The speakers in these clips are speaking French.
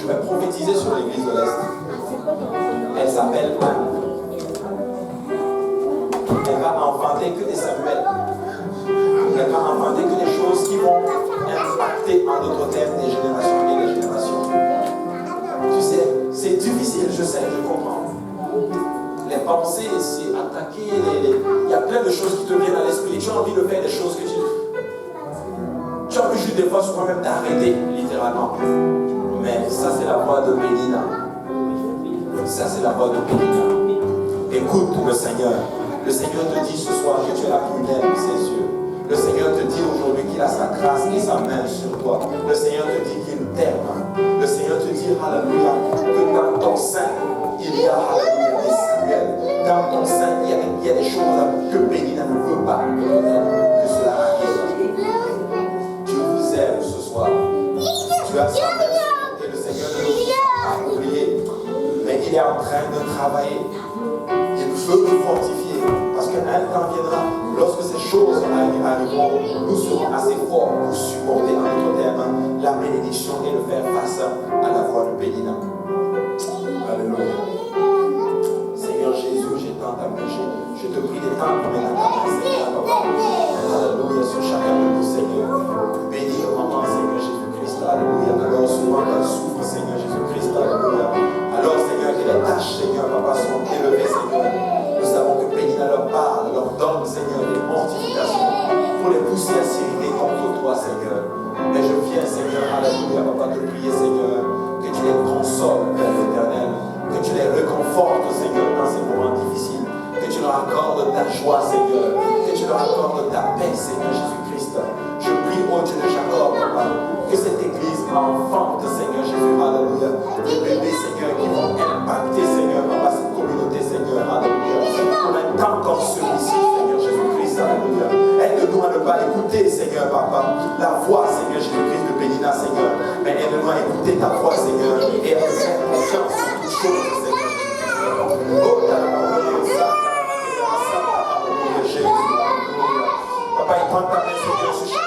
Je vais prophétiser sur l'église de l'Est. Elle s'appelle Anne. Elle va enfanter que des Samuel. Elle va enfanter que des choses qui vont impacter en d'autres termes des générations et des générations. Tu sais, c'est difficile, je sais, je comprends. Les pensées, c'est attaquer, il y a plein de choses qui te viennent à l'esprit. Tu as envie de faire des choses que tu as envie juste des fois souvent même d'arrêter, littéralement. Mais ça, c'est la voix de Pénina. Ça, c'est la voix de Pénina. Écoute le Seigneur. Le Seigneur te dit ce soir que tu es la plus belle de ses yeux. Le Seigneur te dit aujourd'hui qu'il a sa grâce et sa main sur toi. Le Seigneur te dit qu'il t'aime. Le Seigneur te dit, alléluia, que dans ton sein, il y a, alléluia, des Samuel. Dans ton sein, il y a des choses que Pénina ne veut pas que cela arrive. Dieu vous aime ce soir. Tu as sa main et le Seigneur ne nous a pas oublié. Mais il est en train de travailler. Il veut nous fortifier. Parce qu'un temps viendra, lorsque ces choses arriveront, nous serons assez forts pour supporter en notre terme la bénédiction et le faire face à la voix de Pénina. Alléluia. Seigneur Jésus, j'ai tant à pécher. Je te prie d'étendre maintenant ta main, Seigneur, papa. Alléluia, sur chacun de nous, Seigneur. Bénis maman, Seigneur Jésus-Christ. Alléluia. Alors souvent qu'elle souffre, Seigneur Jésus-Christ. Alléluia. Alors, Seigneur, que les tâches, Seigneur, papa, sont élevées, Seigneur. Nous savons que Pénina leur parle, leur donne, Seigneur, des mortifications pour les pousser à s'irriter contre toi, Seigneur. Mais je viens, Seigneur, alléluia, papa, te prier, Seigneur, que tu les consoles, Père éternel, que tu les réconfortes, Seigneur, dans ces moments difficiles, que tu leur accordes ta joie, Seigneur, que tu leur accordes ta paix, Seigneur Jésus-Christ. Je prie, ô Dieu de Jacob, papa, que cette église enfante, Seigneur Jésus, alléluia, des bébés, Seigneur, qui vont impacter, Seigneur, papa, cette communauté, Seigneur, alléluia, pour un temps comme celui-ci, Seigneur Jésus-Christ, alléluia. Aide-nous à ne pas écouter, Seigneur, papa, la voix, Seigneur Jésus-Christ de Pénina, Seigneur, mais aide-nous à écouter ta voix, Seigneur, et à te faire confiance en toutes choses, Seigneur. Oh, papa, il prend ta main, Seigneur, sur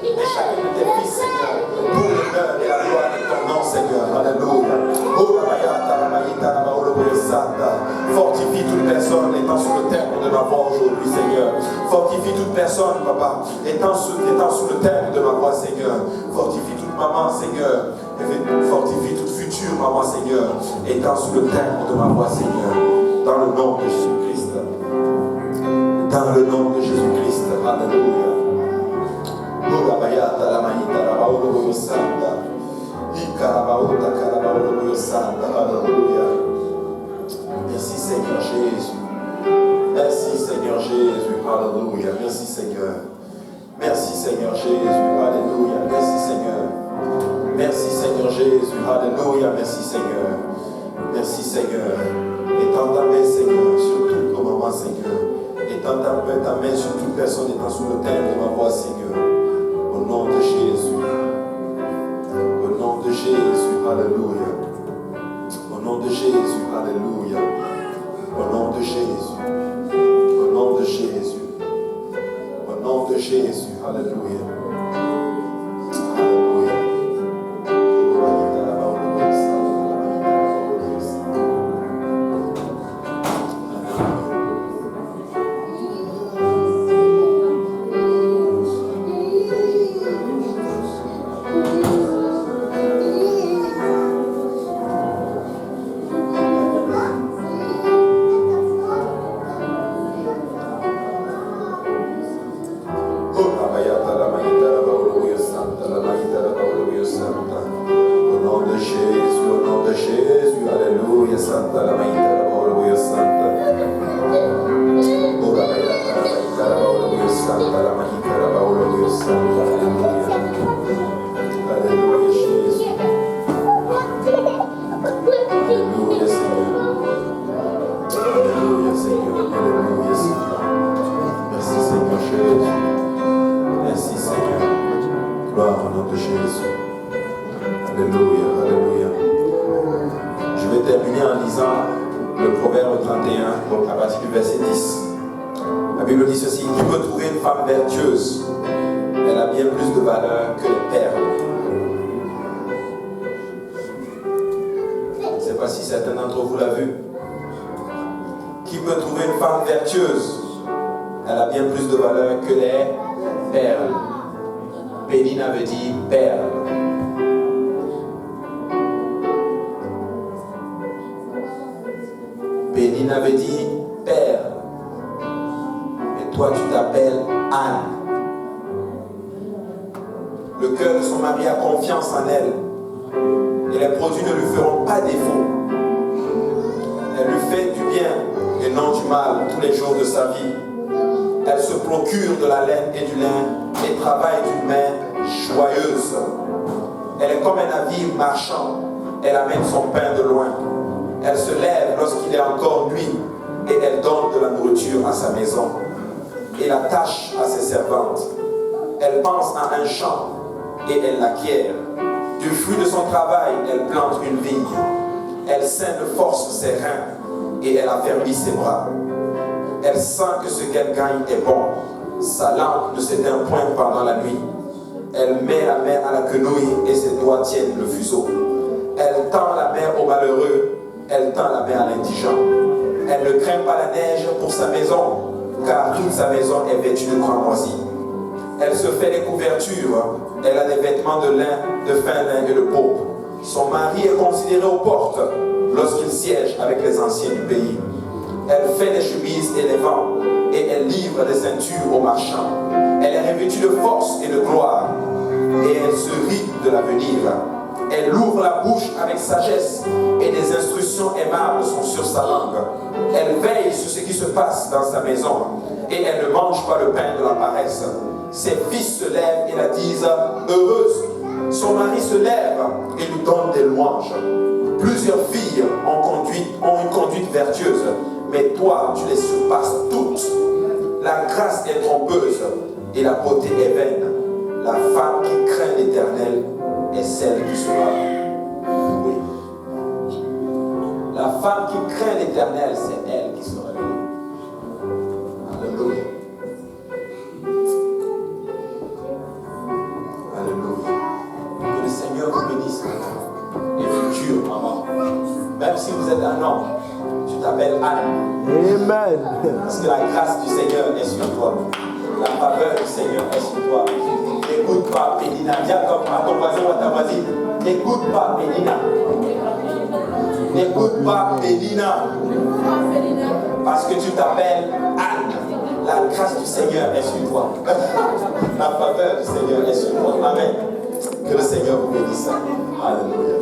et chacun de tes fils, Seigneur, pour l'honneur et la gloire de ton nom, Seigneur. Alléluia. Fortifie toute personne étant sous le terme de ma voix aujourd'hui, Seigneur. Fortifie toute personne, papa, étant sous le terme de ma voix, Seigneur. Fortifie toute maman, Seigneur. Et fortifie toute future maman, Seigneur, étant sous le terme de ma voix, Seigneur. Dans le nom de Jésus-Christ. Dans le nom de Jésus-Christ. Alléluia. Merci Seigneur Jésus. Merci Seigneur Jésus. Alléluia. Merci Seigneur. Merci Seigneur Jésus. Alléluia. Merci Seigneur. Merci Seigneur Jésus. Alléluia. Merci Seigneur. Merci Seigneur. Étends ta main Seigneur sur tous nos moments Seigneur. Étends ta main sur toute personne étant sous le thème de ma voix Seigneur. Au nom de Jésus. Au nom de Jésus. Alléluia. Au nom de Jésus. Alléluia. Au nom de Jésus. Au nom de Jésus. Au nom de Jésus. Alléluia. Alléluia. pas si certains d'entre vous l'ont vu. Qui peut trouver une femme vertueuse? Elle a bien plus de valeur que les perles. Pénina veut dire perle. Pénina veut dire perle. Et toi, tu t'appelles Anne. Le cœur de son mari a confiance en elle. Et les produits ne lui feront pas défaut. Elle lui fait du bien et non du mal tous les jours de sa vie. Elle se procure de la laine et du lin et travaille d'une main joyeuse. Elle est comme un navire marchand. Elle amène son pain de loin. Elle se lève lorsqu'il est encore nuit et elle donne de la nourriture à sa maison et l'attache à ses servantes. Elle pense à un champ et elle l'acquiert. Du fruit de son travail, elle plante une vigne. Elle ceint de force ses reins et elle affermit ses bras. Elle sent que ce qu'elle gagne est bon. Sa lampe ne s'éteint point pendant la nuit. Elle met la main à la quenouille et ses doigts tiennent le fuseau. Elle tend la main au malheureux, elle tend la main à l'indigent. Elle ne craint pas la neige pour sa maison, car toute sa maison est vêtue de cramoisis. Elle se fait des couvertures, elle a des vêtements de lin, de fin lin et de pourpre. Son mari est considéré aux portes lorsqu'il siège avec les anciens du pays. Elle fait des chemises et des vents, et elle livre des ceintures aux marchands. Elle est revêtue de force et de gloire, et elle se rit de l'avenir. Elle ouvre la bouche avec sagesse, et des instructions aimables sont sur sa langue. Elle veille sur ce qui se passe dans sa maison, et elle ne mange pas le pain de la paresse. Ses fils se lèvent et la disent heureuse. Son mari se lève et lui donne des louanges. Plusieurs filles ont une conduite vertueuse, mais toi, tu les surpasses toutes. La grâce est trompeuse et la beauté est vaine. La femme qui craint l'Éternel est celle qui sera. Oui. La femme qui craint l'Éternel, c'est elle qui sera louée. Alléluia. Alléluia. Que le Seigneur vous bénisse et futur maman. Même si vous êtes un homme, tu t'appelles Anne. Amen. Parce que la grâce du Seigneur est sur toi. La faveur du Seigneur est sur toi. N'écoute pas Pénina. Dis à ton voisin ou à ta voisine. N'écoute pas Pénina. N'écoute pas Pénina. Parce que tu t'appelles Anne. La grâce du Seigneur est sur toi. La faveur du Seigneur est sur toi. Amen. Que le Seigneur vous bénisse. Alléluia.